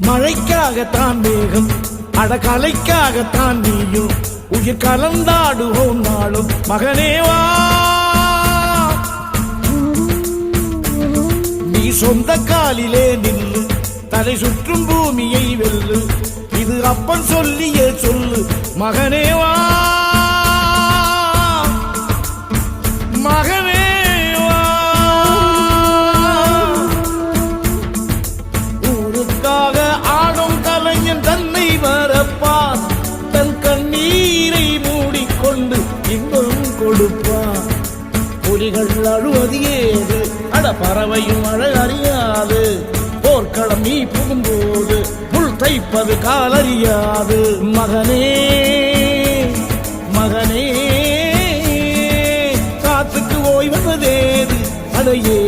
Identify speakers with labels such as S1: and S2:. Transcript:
S1: மழைக்காகத்தான் மேகம், அடகலைக்காகத்தான் நீயும், உயிர் கலந்தாடுவோம் நாளும் மகனேவா. நீ சொந்த காலிலே நில்லு, தலை சுற்றும் பூமியை வெல்லு, இது அப்பன் சொல்லிய சொல்லு மகனேவா. மகனேவா, ஊருக்காக ஆடும் கலைஞன் தன்னை வரப்பான், தன் கண்ணீரை மூடிக்கொண்டு இன்பம் கொடுப்பான். புலிகள் அழுவது ஏது, அட பறவையும் அழ அறியாது, போர்க்களம் நீ புகும்போது புல் தைப்பது காலறியாது. மகனே மகனே, காத்துக்கு ஓய்வதேது, அடையே